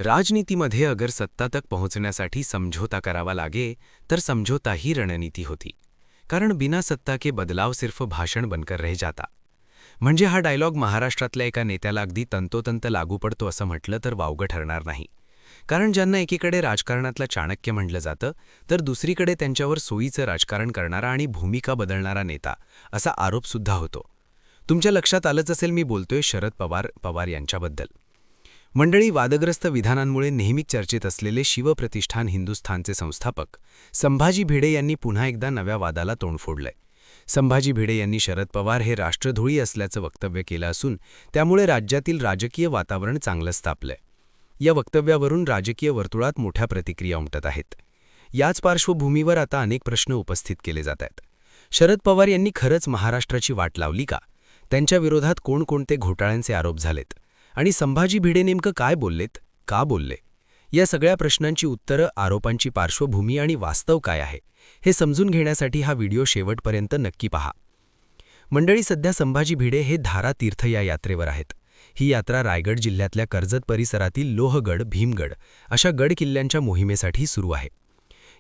राजनीतीमध्ये अगर सत्ता तक पोहोचण्यासाठी समझोता करावा लागे तर समझोता ही रणनीती होती. कारण बिना सत्ता के बदलाव सिर्फ भाषण बनकर रह जाता. म्हणजे हा डायलॉग महाराष्ट्रातल्या एका नेत्याला अगदी तंतोतंत लागू पडतो असं म्हटलं तर वावगं ठरणार नाही. कारण ज्यांना एकीकडे राजकारणातला चाणक्य म्हटलं जातं तर दुसरीकडे त्यांच्यावर सोयीचं राजकारण करणारा आणि भूमिका बदलणारा नेता असा आरोपसुद्धा होतो. तुमच्या लक्षात आलंच असेल मी बोलतोय शरद पवार यांच्याबद्दल. मंडळी, वादग्रस्त विधानांमुळे नेहमीच चर्चेत असलेले शिवप्रतिष्ठान हिंदुस्थानचे संस्थापक संभाजी भिडे यांनी पुन्हा एकदा नव्या वादाला तोंड फोडलंय. संभाजी भिडे यांनी शरद पवार हे राष्ट्रद्रोही असल्याचं वक्तव्य केलं असून त्यामुळे राज्यातील राजकीय वातावरण चांगलंच तापलंय. या वक्तव्यावरून राजकीय वर्तुळात मोठ्या प्रतिक्रिया उमटत आहेत. याच पार्श्वभूमीवर आता अनेक प्रश्न उपस्थित केले जात आहेत. शरद पवार यांनी खरंच महाराष्ट्राची वाट लावली का? त्यांच्या विरोधात कोणकोणते घोटाळ्यांचे आरोप झालेत? आणि संभाजी भिडे नेमकं काय बोललेत, का बोलले? या सगळ्या प्रश्नांची उत्तरं, आरोपांची पार्श्वभूमी आणि वास्तव काय आहे हे समजून घेण्यासाठी हा व्हिडिओ शेवटपर्यंत नक्की पहा. मंडळी, सध्या संभाजी भिडे हे धारा तीर्थ या यात्रेवर आहेत. ही यात्रा रायगड जिल्ह्यातल्या कर्जत परिसरातील लोहगड, भीमगड अशा गड किल्ल्यांच्या मोहिमेसाठी सुरू आहे.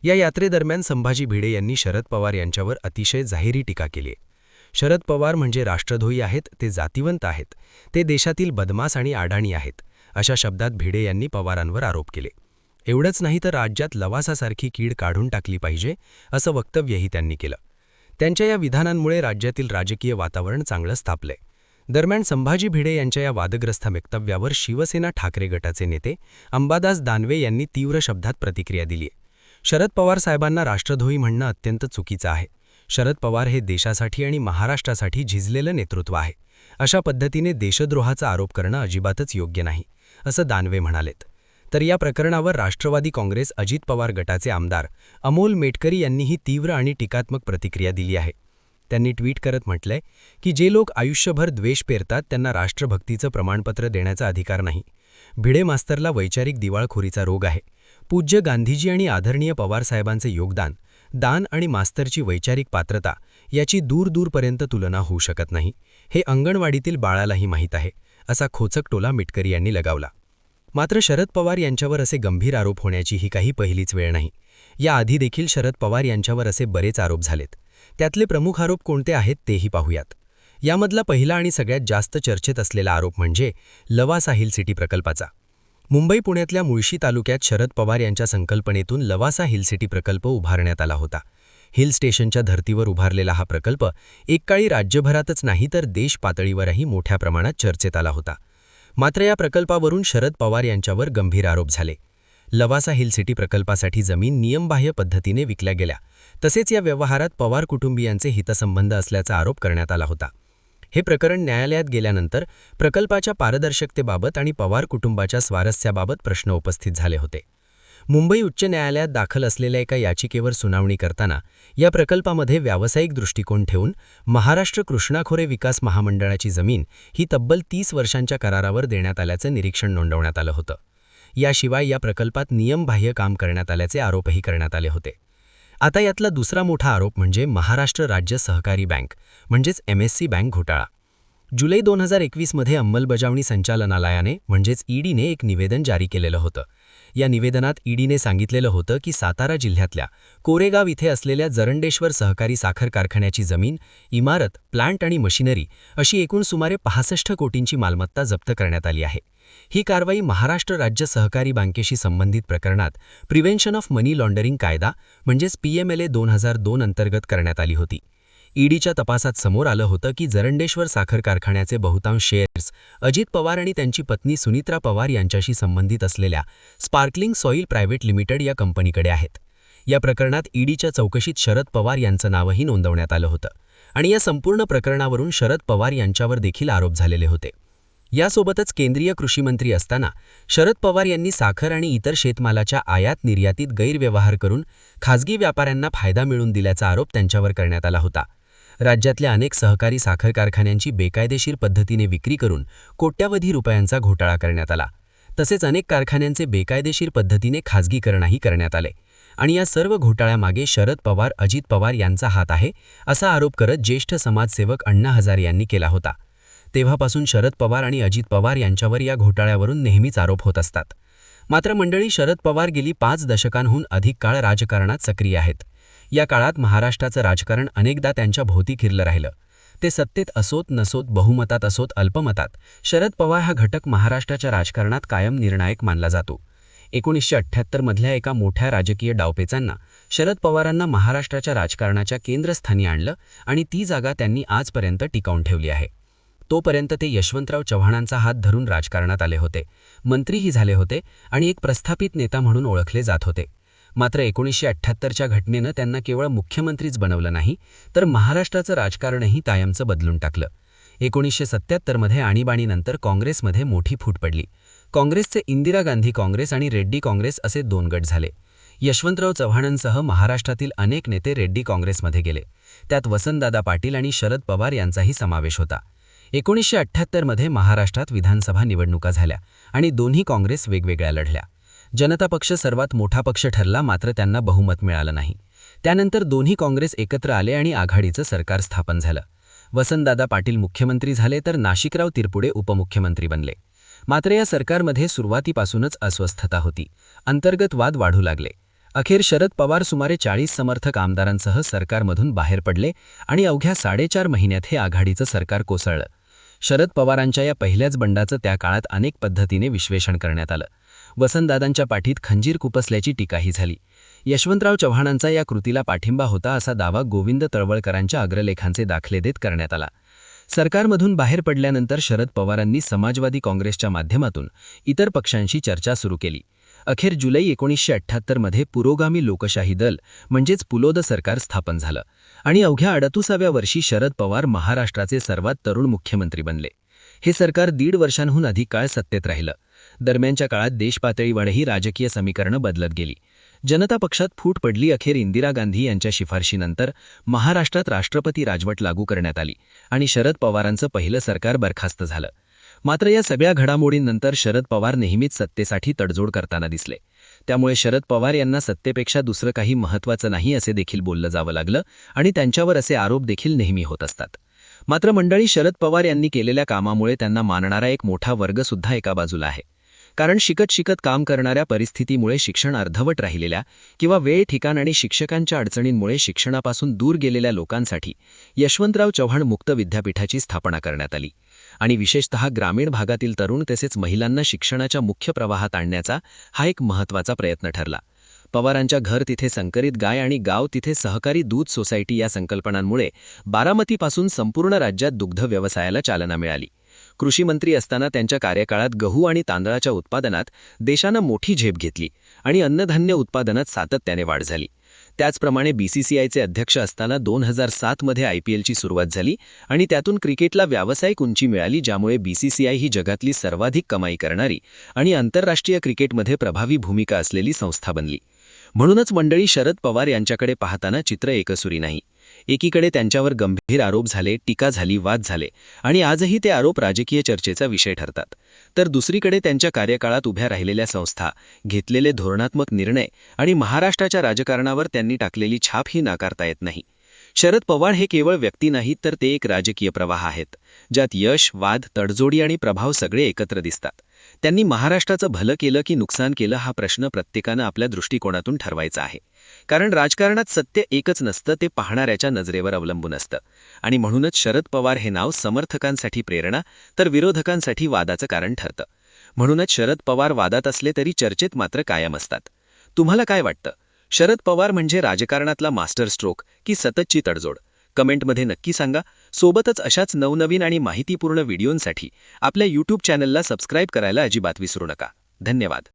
या यात्रेदरम्यान संभाजी भिडे यांनी शरद पवार यांच्यावर अतिशय जाहीर टीका केली आहे. शरद पवार म्हणजे राष्ट्रद्रोही आहेत, ते जातिवंत आहेत, ते देशातील बदमाश आणि अडाणी आहेत, अशा शब्दात भिडे यांनी पवारांवर आरोप केले. एवढंच नाही तर राज्यात लवासासारखी कीड काढून टाकली पाहिजे असं वक्तव्यही त्यांनी केलं. त्यांच्या या विधानांमुळे राज्यातील राजकीय वातावरण चांगलंच तापलंय. दरम्यान संभाजी भिडे यांच्या या वादग्रस्त वक्तव्यावर शिवसेना ठाकरे गटाचे नेते अंबादास दानवे यांनी तीव्र शब्दात प्रतिक्रिया दिली आहे. शरद पवार साहेबांना राष्ट्रद्रोही म्हणणं अत्यंत चुकीचं आहे. शरद पवार हे देशासाठी आणि महाराष्ट्रासाठी झिजलेलं नेतृत्व आहे. अशा पद्धतीने देशद्रोहाचा आरोप करणं अजिबातच योग्य नाही, असं दानवे म्हणालेत. तर या प्रकरणावर राष्ट्रवादी काँग्रेस अजित पवार गटाचे आमदार अमोल मेटकरी यांनीही तीव्र आणि टीकात्मक प्रतिक्रिया दिली आहे. त्यांनी ट्विट करत म्हटलंय की जे लोक आयुष्यभर द्वेष पेरतात त्यांना राष्ट्रभक्तीचं प्रमाणपत्र देण्याचा अधिकार नाही. भिडे मास्तरला वैचारिक दिवाळखोरीचा रोग आहे. पूज्य गांधीजी आणि आदरणीय पवारसाहेबांचे योगदान, दान आणि मास्तरची वैचारिक पात्रता याची दूरपर्यंत तुलना होऊ शकत नाही. हे अंगणवाडीतील बाळालाही माहीत आहे, असा खोचक टोला मेटकरी यांनी लगावला. मात्र शरद पवार यांच्यावर असे गंभीर आरोप होण्याची ही काही पहिलीच वेळ नाही. याआधी देखील शरद पवार यांच्यावर असे बरेच आरोप झालेत. त्यातले प्रमुख आरोप कोणते आहेत तेही पाहूयात. यामधला पहिला आणि सगळ्यात जास्त चर्चेत असलेला आरोप म्हणजे लवासा हिल सिटी प्रकल्पाचा. मुंबई पुण्यातल्या मुळशी तालुक्यात शरद पवार यांच्या संकल्पनेतून लवासा हिल सिटी प्रकल्प उभारण्यात आला होता. हिल स्टेशनच्या धर्तीवर उभारलेला हा प्रकल्प एककाळी राज्यभरातच नाही तर देश पातळीवरही मोठ्या प्रमाणात चर्चेत आला होता. मात्र या प्रकल्पावरून शरद पवार यांच्यावर गंभीर आरोप झाले. लवासा हिल सिटी प्रकल्पासाठी जमीन नियमबाह्य पद्धतीने विकल्या गेल्या, तसेच या व्यवहारात पवार कुटुंबियांचे हितसंबंध असल्याचा आरोप करण्यात आला होता. हे प्रकरण न्यायालयात गेल्यानंतर प्रकल्पाच्या पारदर्शकतेबाबत आणि पवार कुटुंबाच्या स्वारस्याबाबत प्रश्न उपस्थित झाले होते. मुंबई उच्च न्यायालयात दाखल असलेल्या एका याचिकेवर सुनावणी करताना या प्रकल्पामध्ये व्यावसायिक दृष्टिकोन ठेवून महाराष्ट्र कृष्णाखोरे विकास महामंडळाची जमीन ही तब्बल 30 वर्षांच्या करारावर देण्यात आल्याचं निरीक्षण नोंदवण्यात आलं होतं. याशिवाय या प्रकल्पात नियमबाह्य काम करण्यात आल्याचे आरोपही करण्यात आले होते. आता यातला दुसरा मोठा आरोप म्हणजे महाराष्ट्र राज्य सहकारी बँक म्हणजेच MSC बँक घोटाळा. जुलै 2021 मध्ये अंमलबजावणी संचालनालयाने म्हणजेच ईडीने एक निवेदन जारी केलेलं होतं. या निवेदनात ईडीने सांगितलेलं होतं की सातारा जिल्ह्यातल्या कोरेगाव इथे असलेल्या जरंडेश्वर सहकारी साखर कारखान्याची जमीन, इमारत, प्लांट आणि मशिनरी अशी एकूण सुमारे 65 कोटींची मालमत्ता जप्त करण्यात आली आहे. ही कारवाई महाराष्ट्र राज्य सहकारी बँकेशी संबंधित प्रकरणात प्रिव्हेन्शन ऑफ मनी लॉन्डरिंग कायदा म्हणजेच PMLA 2002 अंतर्गत करण्यात आली होती. ईडीच्या तपासात समोर आलं होतं की जरंडेश्वर साखर कारखान्याचे बहुतांश शेअर्स अजित पवार आणि त्यांची पत्नी सुनित्रा पवार यांच्याशी संबंधित असलेल्या स्पार्कलिंग सॉईल प्रायव्हेट लिमिटेड या कंपनीकडे आहेत. या प्रकरणात ईडीच्या चौकशीत शरद पवार यांचं नावही नोंदवण्यात आलं होतं आणि या संपूर्ण प्रकरणावरून शरद पवार यांच्यावर देखील आरोप झालेले होते. यासोबतच केंद्रीय कृषी मंत्री असताना शरद पवार यांनी साखर आणि इतर शेतमालाच्या आयात निर्यातीत गैरव्यवहार करून खासगी व्यापाऱ्यांना फायदा मिळवून दिल्याचा आरोप त्यांच्यावर करण्यात आला होता. राज्यातल्या अनेक सहकारी साखर कारखान्यांची बेकायदेशीर पद्धतीने विक्री करून कोट्यावधी रुपयांचा घोटाळा करण्यात आला. तसेच अनेक कारखान्यांचे बेकायदेशीर पद्धतीने खासगीकरणही करण्यात आले आणि या सर्व घोटाळ्यामागे शरद पवार, अजित पवार यांचा हात आहे असा आरोप करत ज्येष्ठ समाजसेवक अण्णा हजारे यांनी केला होता. तेव्हापासून शरद पवार आणि अजित पवार यांच्यावर या घोटाळ्यावरून नेहमीच आरोप होत असतात. मात्र मंडळी, शरद पवार गेली 5 दशकांहून अधिक काळ राजकारणात सक्रिय आहेत. या काळात महाराष्ट्राचं राजकारण अनेकदा त्यांच्या भोवती फिरलं राहिलं. ते सत्तेत असोत नसोत, बहुमतात असोत अल्पमतात, शरद पवार हा घटक महाराष्ट्राच्या राजकारणात कायम निर्णायक मानला जातो. 1978 मधल्या एका मोठ्या राजकीय डावपेचांना शरद पवारांना महाराष्ट्राच्या राजकारणाच्या केंद्रस्थानी आणलं आणि ती जागा त्यांनी आजपर्यंत टिकवून ठेवली आहे. तोपर्यंत ते यशवंतराव चव्हाणांचा हात धरून राजकारणात आले होते, मंत्रीही झाले होते आणि एक प्रस्थापित नेता म्हणून ओळखले जात होते. मात्र 1978च्या घटनेनं त्यांना केवळ मुख्यमंत्रीच बनवलं नाही, तर महाराष्ट्राचं राजकारणही कायमचं बदलून टाकलं. 1977मध्ये आणीबाणीनंतर काँग्रेसमध्ये मोठी फूट पडली. काँग्रेसचे इंदिरा गांधी काँग्रेस आणि रेड्डी काँग्रेस असे 2 गट झाले. यशवंतराव चव्हाणांसह महाराष्ट्रातील अनेक नेते रेड्डी काँग्रेसमध्ये गेले. त्यात वसंतदादा पाटील आणि शरद पवार यांचाही समावेश होता. 1978मध्ये महाराष्ट्रात विधानसभा निवडणुका झाल्या आणि दोन्ही काँग्रेस वेगवेगळ्या लढल्या. जनता पक्ष सर्वात मोठा पक्ष ठरला, मात्र त्यांना बहुमत मिळालं नाही. त्यानंतर दोन्ही काँग्रेस एकत्र आले आणि आघाडीचं सरकार स्थापन झालं. वसंतदादा पाटील मुख्यमंत्री झाले तर नाशिकराव तिरपुडे उपमुख्यमंत्री बनले. मात्र या सरकारमध्ये सुरुवातीपासूनच अस्वस्थता होती. अंतर्गत वाद वाढू लागले. अखेर शरद पवार सुमारे 40 समर्थक आमदारांसह सरकारमधून बाहेर पडले आणि अवघ्या 4.5 महिन्यात हे आघाडीचं सरकार कोसळलं. शरद पवारांच्या या पहिल्याच बंडाचं त्या काळात अनेक पद्धतीने विश्लेषण करण्यात आलं. वसंतदादांच्या पाठीत खंजीर खुपसल्याची टीकाही झाली. यशवंतराव चव्हाणांचा या कृतीला पाठिंबा होता असा दावा गोविंद तळवळकरांच्या अग्रलेखांचे दाखले देत करण्यात आला. सरकारमधून बाहेर पडल्यानंतर शरद पवारांनी समाजवादी काँग्रेसच्या माध्यमातून इतर पक्षांशी चर्चा सुरू केली. अखेर जुलै 1978मध्ये पुरोगामी लोकशाही दल म्हणजेच पुलोद सरकार स्थापन झालं आणि अवघ्या 38व्या वर्षी शरद पवार महाराष्ट्राचे सर्वात तरुण मुख्यमंत्री बनले. हे सरकार 1.5 वर्षांहून अधिक काळ सत्तेत राहिलं. दरम्यानच्या काळात देशपातळीवरही राजकीय समीकरणं बदलत गेली. जनता पक्षात फूट पडली. अखेर इंदिरा गांधी यांच्या शिफारशीनंतर महाराष्ट्रात राष्ट्रपती राजवट लागू करण्यात आली आणि शरद पवारांचं पहिलं सरकार बरखास्त झालं. मात्र या सगळ्या घडामोडींनंतर शरद पवार नेहमीच सत्तेसाठी तडजोड करताना दिसले. त्यामुळे शरद पवार यांना सत्तेपेक्षा दुसरं काही महत्त्वाचं नाही असे देखील बोललं जावं लागलं आणि त्यांच्यावर असे आरोप देखील नेहमी होत असतात. मात्र मंडळी, शरद पवार यांनी केलेल्या कामामुळे त्यांना मानणारा एक मोठा वर्गसुद्धा एका बाजूला आहे. कारण शिकत काम करणाऱ्या परिस्थितीमुळे शिक्षण अर्धवट राहिलेल्या किंवा वेळ, ठिकाण आणि शिक्षकांच्या अडचणींमुळे शिक्षणापासून दूर गेलेल्या लोकांसाठी यशवंतराव चव्हाण मुक्त विद्यापीठाची स्थापना करण्यात आली आणि विशेषतः ग्रामीण भागातील तरुण तसेच महिलांना शिक्षणाच्या मुख्य प्रवाहात आणण्याचा हा एक महत्त्वाचा प्रयत्न ठरला. पवारांच्या घर तिथे संकरित गाय आणि गाव तिथे सहकारी दूध सोसायटी या संकल्पनांमुळे बारामतीपासून संपूर्ण राज्यात दुग्ध व्यवसायाला चालना मिळाली. कृषी मंत्री असताना त्यांच्या कार्यकाळात गहू आणि तांदळाच्या उत्पादनात देशानं मोठी झेप घेतली आणि अन्नधान्य उत्पादनात सातत्याने वाढ झाली. त्याचप्रमाणे BCCIचे अध्यक्ष असताना 2007मध्ये IPLची सुरुवात झाली आणि त्यातून क्रिकेटला व्यावसायिक उंची मिळाली, ज्यामुळे BCCI ही जगातली सर्वाधिक कमाई करणारी आणि आंतरराष्ट्रीय क्रिकेटमध्ये प्रभावी भूमिका असलेली संस्था बनली. म्हणूनच मंडळी, शरद पवार यांच्याकडे पाहताना चित्र एकसुरी नाही. एकीकडे त्यांच्यावर गंभीर आरोप झाले, टीका झाली, वाद झाले आणि आजही ते आरोप राजकीय चर्चेचा विषय ठरतात. तर दुसरीकडे त्यांच्या कार्यकाळात उभ्या राहिलेल्या संस्था, घेतलेले धोरणात्मक निर्णय आणि महाराष्ट्राच्या राजकारणावर त्यांनी टाकलेली छाप ही नाकारता येत नाही. शरद पवार हे केवळ व्यक्ती नाहीत, तर ते एक राजकीय प्रवाह आहेत, ज्यात यश, वाद, तडजोडी आणि प्रभाव सगळे एकत्र दिसतात. त्यांनी महाराष्ट्राचं भलं केलं की नुकसान केलं हा प्रश्न प्रत्येकानं आपल्या दृष्टिकोनातून ठरवायचा आहे. कारण राजकारणात सत्य एकच नसतं, ते पाहणाऱ्याच्या नजरेवर अवलंबून असतं. आणि म्हणूनच शरद पवार हे नाव समर्थकांसाठी प्रेरणा तर विरोधकांसाठी वादाचं कारण ठरतं. म्हणूनच शरद पवार वादात असले तरी चर्चेत मात्र कायम असतात. तुम्हाला काय वाटतं? शरद पवार म्हणजे राजकारणातला मास्टर स्ट्रोक की सततची तडजोड? कमेंटमध्ये नक्की सांगा. सोबतच अशाच नवनवीन आणि माहितीपूर्ण व्हिडिओंसाठी आपल्या YouTube चॅनलला सबस्क्राईब करायला अजिबात विसरू नका. धन्यवाद.